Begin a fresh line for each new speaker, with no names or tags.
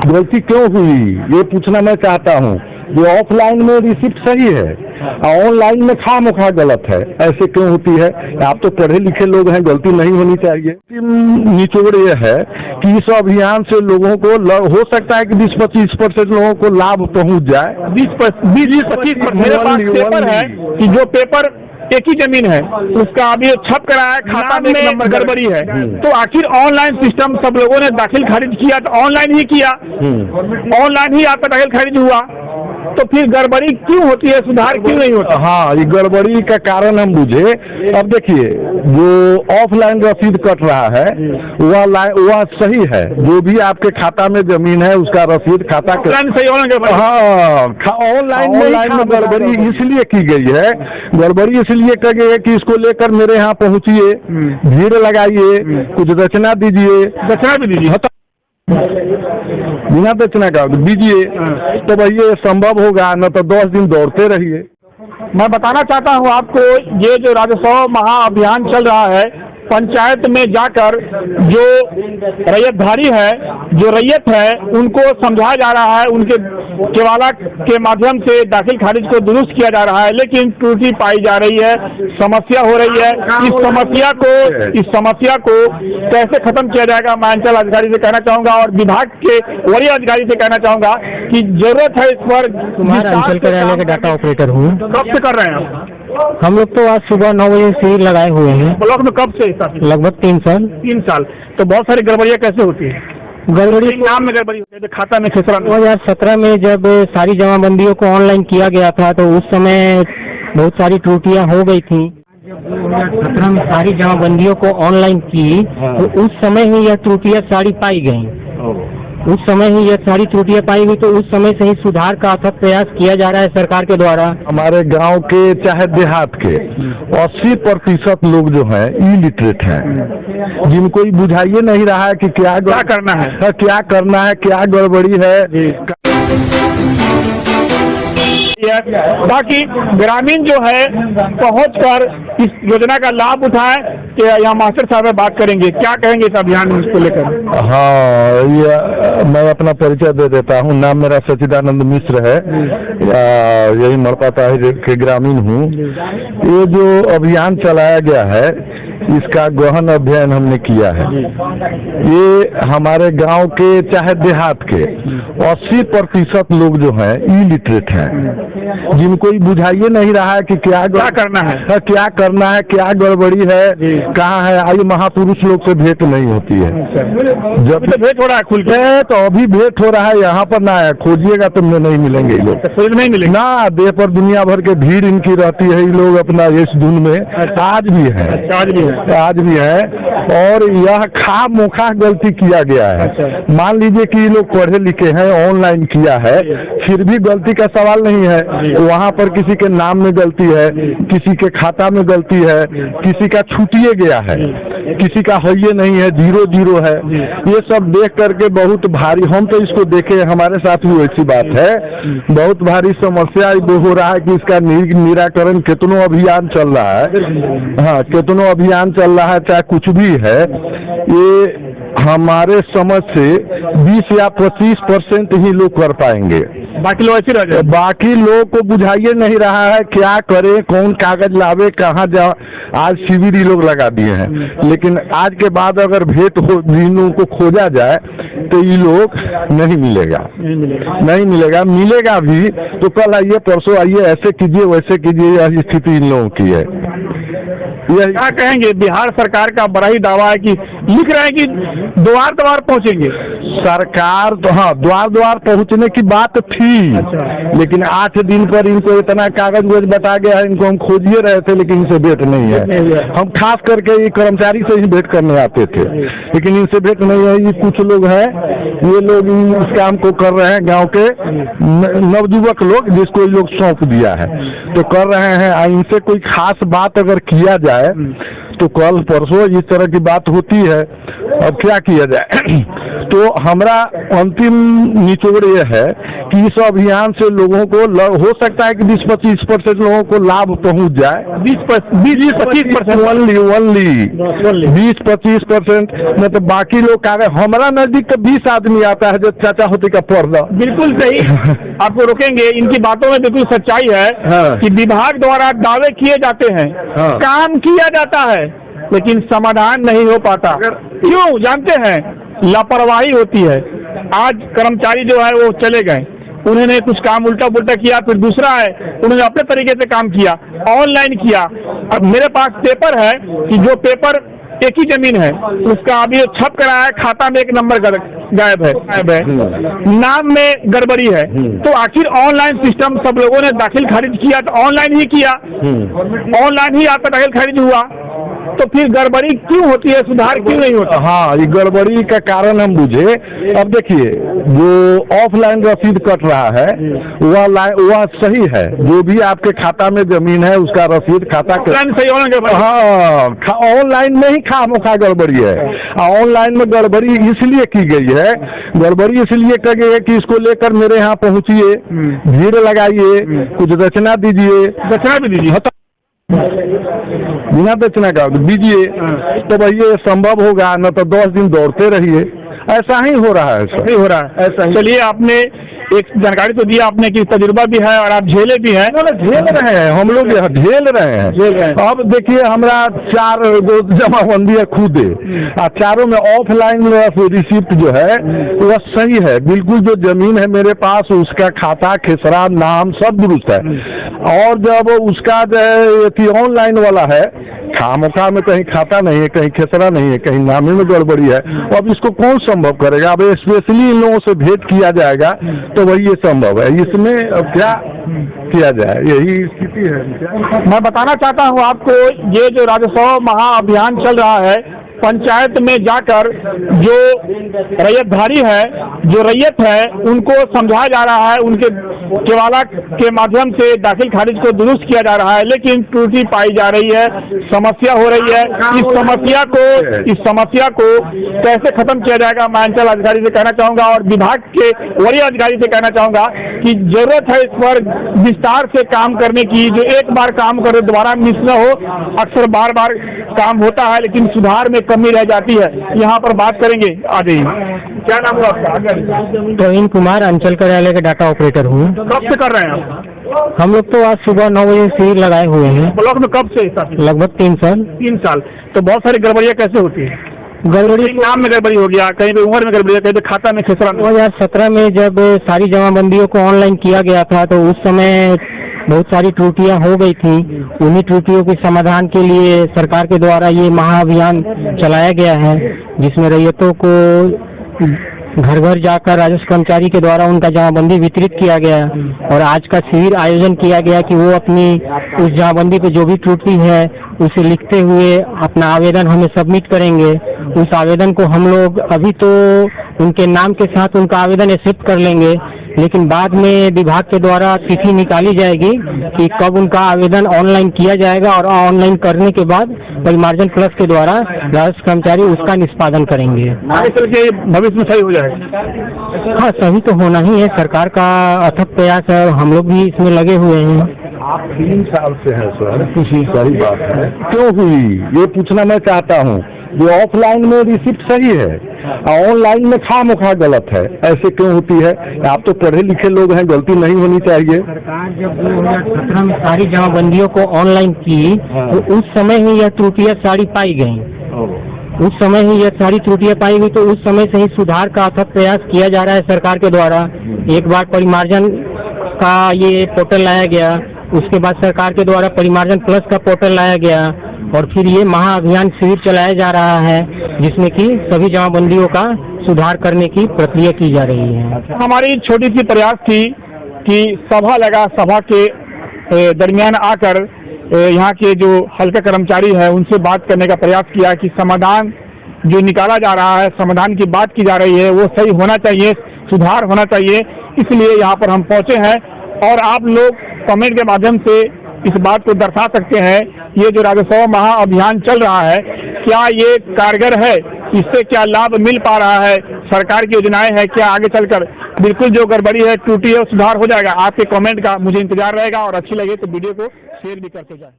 गलती क्यों हुई ये पूछना मैं चाहता हूँ। जो ऑफलाइन में रिसिप्ट सही है, ऑनलाइन में खामखा गलत है, ऐसे क्यों होती है? आप तो पढ़े लिखे लोग हैं, गलती नहीं होनी चाहिए। निचोड़ ये है कि इस अभियान से लोगों को हो सकता है कि 20-25% लोगों को लाभ पहुंच जाए।
20-25 मेरे पास पेपर है कि जो पेपर एक ही जमीन है उसका अभी छप करा है, खाता में एक नंबर गड़बड़ी है, तो आखिर ऑनलाइन सिस्टम सब लोगों ने दाखिल खारिज किया तो ऑनलाइन ही किया, ऑनलाइन ही आपका दाखिल खारिज हुआ, तो फिर गड़बड़ी क्यों होती है, सुधार क्यों नहीं होता?
हाँ, ये गड़बड़ी का कारण हम बुझे। अब देखिए, जो ऑफलाइन रसीद कट रहा है वह सही है, जो भी आपके खाता में जमीन है उसका रसीद खाता
सही।
हाँ, ऑनलाइन में गड़बड़ी इसलिए की गई है, गड़बड़ी इसलिए की गई है कि इसको लेकर मेरे यहाँ पहुँचिए, भीड़ लगाइए, कुछ दक्षिणा दीजिए,
दक्षिणा भी दीजिए,
बिना दक्षिणा का दीजिए, तो भाई ये संभव होगा, न तो 10 दिन दौड़ते रहिए।
मैं बताना चाहता हूँ आपको, ये जो राजस्व महाअभियान चल रहा है, पंचायत में जाकर जो रैयतधारी है, जो रैयत है, उनको समझाया जा रहा है, उनके केवाला के माध्यम से दाखिल खारिज को दुरुस्त किया जा रहा है, लेकिन त्रुटि पाई जा रही है, समस्या हो रही है। इस समस्या को कैसे खत्म किया जाएगा, मैं अंचल अधिकारी से कहना चाहूंगा और विभाग के वरीय अधिकारी से कहना चाहूंगा कि जरूरत है इस पर।
अंचल कार्यालय के डाटा ऑपरेटर हूँ।
कब से कर रहे हैं आप?
हम लोग तो आज सुबह 9 बजे से ही लगाए हुए हैं।
ब्लॉक में कब से?
लगभग 3 साल।
3 साल। तो बहुत सारी गड़बड़ियाँ कैसे होती है?
गड़बड़ी
नाम में गड़बड़ी होती है, खाता में
2017 में जब सारी जमाबंदियों को ऑनलाइन किया गया था तो उस समय बहुत सारी त्रुटियां हो गई थी। 2017 में सारी जमाबंदियों को ऑनलाइन की तो उस समय ही यह त्रुटियां सारी पाई गई। उस समय ही यह सारी त्रुटियां पाई गई, तो उस समय से ही सुधार का अथक प्रयास किया जा रहा है सरकार के द्वारा।
हमारे गांव के चाहे देहात के 80% लोग जो हैं इलिटरेट हैं, जिनको ये बुझाइए नहीं रहा है कि क्या
करना है,
क्या गड़बड़ी है।
बाकी ग्रामीण जो है पहुंचकर इस योजना का लाभ उठाएं। यहाँ मास्टर साहब बात करेंगे, क्या कहेंगे इस अभियान को लेकर?
हाँ, ये मैं अपना परिचय दे देता हूँ। नाम मेरा सचिदानंद मिश्र है, यही मरपाता के ग्रामीण हूँ। ये जो अभियान चलाया गया है इसका गहन अध्ययन हमने किया है। ये हमारे गांव के चाहे देहात के 80% लोग जो हैं इलिटरेट हैं, जिनको ये बुझाइए नहीं रहा है कि क्या करना है, क्या गड़बड़ी है, कहाँ है। आइए, महापुरुष लोग से भेंट नहीं होती है। जब
तो भेंट हो रहा है खुल के,
तो अभी भेंट हो रहा है, यहाँ पर ना है, खोजिएगा तो नहीं मिलेंगे ये लोग,
नहीं मिलेंगे
ना। देह पर दुनिया भर के भीड़ इनकी रहती है, ये लोग अपना इस धुन में आज भी है और यह खामोखा गलती किया गया है। मान लीजिए कि ये लोग पढ़े लिखे हैं, ऑनलाइन किया है, फिर भी गलती का सवाल नहीं है। वहाँ पर किसी के नाम में गलती है, किसी के खाता में गलती है, किसी का छूटिए गया है, किसी का है ये नहीं है, 0-0 है। ये सब देख करके बहुत भारी, हम तो इसको देखे, हमारे साथ भी वैसी बात है, बहुत भारी समस्या हो रहा है कि इसका निराकरण कितनों अभियान चल रहा है। हाँ, कितनों अभियान चल रहा है, चाहे कुछ भी है, ये हमारे समझ से 20 या 25% ही लोग कर पाएंगे।
बाकी लोग ऐसे रह जाए।
बाकी लोग को बुझाइए नहीं रहा है क्या करे, कौन कागज लावे, कहाँ जा। आज शिविर ही लोग लगा दिए हैं, लेकिन आज के बाद अगर भेंट हो, जिन को खोजा जाए तो ये लोग नहीं मिलेगा। मिलेगा भी तो कल आइए, परसों आइए, ऐसे कीजिए वैसे कीजिए, यह स्थिति इन लोगों की है।
क्या कहेंगे? बिहार सरकार का बड़ा ही दावा है कि लिख रहे हैं कि द्वार पहुंचेंगे।
सरकार तो हाँ, द्वार पहुंचने की बात थी, लेकिन 8 दिन पर इनको इतना कागज बता गया है, इनको हम खोजिए रहे थे, लेकिन इनसे भेंट नहीं है। हम खास करके ये कर्मचारी से ही भेंट करने आते थे, लेकिन इनसे भेंट नहीं है। ये कुछ लोग हैं, ये लोग इस काम को कर रहे हैं, गांव के नवयुवक लोग, जिसको ये लोग सौंप दिया है तो कर रहे हैं। इनसे कोई खास बात अगर किया जाए तो कल परसों इस तरह की बात होती है। अब क्या किया जाए? तो हमारा अंतिम निचोड़ ये है कि इस अभियान से लोगों को हो सकता है कि 20-25% लोगों को लाभ पहुंच जाए। 20-25% ओनली 20-25%, मतलब बाकी लोग कह रहे हमारा नजदीक तो 20 आदमी आता है जो चाचा होती का पर्दा।
बिल्कुल सही, आपको रोकेंगे, इनकी बातों में बिल्कुल सच्चाई है।
हाँ।
कि विभाग द्वारा दावे किए जाते हैं,
हाँ।
काम किया जाता है, लेकिन समाधान नहीं हो पाता। क्यों जानते हैं? लापरवाही होती है। आज कर्मचारी जो है वो चले गए, उन्होंने कुछ काम उल्टा पुल्टा किया, फिर दूसरा है उन्होंने अपने तरीके से काम किया, ऑनलाइन किया। अब मेरे पास पेपर है कि जो पेपर एक ही जमीन है उसका अभी छप कराया है, खाता में एक नंबर गायब है, नाम में गड़बड़ी है। तो आखिर ऑनलाइन सिस्टम सब लोगों ने दाखिल खारिज किया तो ऑनलाइन ही किया, ऑनलाइन ही आपका दाखिल खारिज हुआ, तो फिर गड़बड़ी क्यों होती है, सुधार क्यों नहीं होता?
हाँ, ये गड़बड़ी का कारण हम बुझे। अब देखिए, जो ऑफलाइन रसीद कट रहा है वह सही है, जो भी आपके खाता में जमीन है उसका रसीद खाता
सही होना।
हाँ, ऑनलाइन में ही खामोखा गड़बड़ी है। ऑनलाइन में गड़बड़ी इसलिए की गई है, गड़बड़ी इसलिए की गई है कि इसको लेकर मेरे यहाँ पहुँचिए, भीड़ लगाइए, कुछ दक्षिणा दीजिए,
दक्षिणा भी दीजिए,
बिना दक्षिणा का दीजिए, तो भाई ये संभव होगा, न तो 10 दिन दौड़ते रहिए। ऐसा ही हो रहा है,
ऐसा ही हो रहा है, ऐसा ही। चलिए, आपने एक जानकारी तो दिया आपने कि तजुर्बा भी है और आप झेले भी हैं।
झेल रहे हैं, हम लोग झेल रहे हैं। अब देखिए, हमारा 4 जमाबंदी है खुद, और चारों में ऑफलाइन रिसिप्ट जो है वह सही है, बिल्कुल जो जमीन है मेरे पास उसका खाता खेसरा नाम सब दुरुस्त है। और जब उसका जो है ऑनलाइन वाला है, खामोखा में कहीं खाता नहीं है, कहीं खेसरा नहीं है, कहीं नामे में गड़बड़ी है। अब इसको कौन संभव करेगा? अब स्पेशली इन लोगों से भेंट किया जाएगा तो वही ये संभव है। इसमें अब क्या किया जाए, यही स्थिति है।
मैं बताना चाहता हूँ आपको, ये जो राजस्व महाअभियान चल रहा है, पंचायत में जाकर जो रैयतधारी है, जो रैयत है, उनको समझाया जा रहा है, उनके केवाला के माध्यम से दाखिल खारिज को दुरुस्त किया जा रहा है, लेकिन त्रुटि पाई जा रही है, समस्या हो रही है। इस समस्या को कैसे खत्म किया जाएगा, मैं अंचल अधिकारी से कहना चाहूंगा और विभाग के वरीय अधिकारी से कहना चाहूंगा कि जरूरत है इस पर विस्तार से काम करने की। जो एक बार काम करे दोबारा मिस न हो, अक्सर बार बार काम होता है लेकिन सुधार में कमी रह जाती है। यहाँ पर बात करेंगे, आ जाइए। क्या नाम हुआ आपका?
प्रवीण कुमार, अंचल कार्यालय के डाटा ऑपरेटर हूँ।
कब से कर रहे हैं आप?
हम लोग तो आज सुबह 9 बजे से लगाए हुए हैं।
ब्लॉक में कब से?
लगभग 3 साल।
3 साल। तो बहुत सारी गड़बड़ियाँ कैसे होती है?
गड़बड़ी
नाम में गड़बड़ी हो गया, कहीं पे उम्र में गड़बड़ी, कहीं पे खाता में खेसरा।
2017 में जब सारी जमाबंदियों को ऑनलाइन किया गया था तो उस समय बहुत सारी त्रुटियां हो गई थी। उन्हीं त्रुटियों के समाधान के लिए सरकार के द्वारा ये महाअभियान चलाया गया है, जिसमें रैयतों को घर घर जाकर राजस्व कर्मचारी के द्वारा उनका जमाबंदी वितरित किया गया और आज का शिविर आयोजन किया गया कि वो अपनी उस जमाबंदी पे जो भी त्रुटि है उसे लिखते हुए अपना आवेदन हमें सबमिट करेंगे। उस आवेदन को हम लोग अभी तो उनके नाम के साथ उनका आवेदन एक्सेप्ट कर लेंगे, लेकिन बाद में विभाग के द्वारा तिथि निकाली जाएगी कि कब उनका आवेदन ऑनलाइन किया जाएगा और ऑनलाइन करने के बाद परिमार्जन प्लस के द्वारा राजस्व कर्मचारी उसका निष्पादन करेंगे।
आगे चल के भविष्य में सही हो जाएगा।
हाँ, सही तो होना ही है, सरकार का अथक प्रयास है और हम लोग भी इसमें लगे हुए हैं।
आप 3 साल से हैं सर, सही बात है। क्यों हुई ये पूछना मैं चाहता हूँ। जो ऑफलाइन में रिसिप्ट सही है, ऑनलाइन में खामोखा गलत है, ऐसे क्यों होती है? आप तो पढ़े लिखे लोग हैं, गलती नहीं होनी चाहिए।
सरकार जब 2017 में सारी जमाबंदियों को ऑनलाइन की तो उस समय ही यह त्रुटियां सारी पाई गई। उस समय ही यह सारी त्रुटियां पाई गई, तो उस समय से ही सुधार का अथक प्रयास किया जा रहा है सरकार के द्वारा। एक बार परिमार्जन का ये पोर्टल लाया गया, उसके बाद सरकार के द्वारा परिमार्जन प्लस का पोर्टल लाया गया और फिर ये महाअभियान शिविर चलाया जा रहा है, जिसमें कि सभी जमाबंदियों का सुधार करने की प्रक्रिया की जा रही है।
हमारी छोटी सी प्रयास थी कि सभा लगा, सभा के दरमियान आकर यहाँ के जो हल्का कर्मचारी है उनसे बात करने का प्रयास किया कि समाधान जो निकाला जा रहा है, समाधान की बात की जा रही है, वो सही होना चाहिए, सुधार होना चाहिए। इसलिए यहाँ पर हम पहुँचे हैं और आप लोग कमेंट के माध्यम से इस बात को दर्शा सकते हैं, ये जो राजस्व महाअभियान चल रहा है क्या ये कारगर है, इससे क्या लाभ मिल पा रहा है, सरकार की योजनाएं हैं क्या आगे चलकर बिल्कुल जो गड़बड़ी है, त्रुटि है, सुधार हो जाएगा। आपके कमेंट का मुझे इंतजार रहेगा और अच्छी लगे तो वीडियो को शेयर भी करते जाए।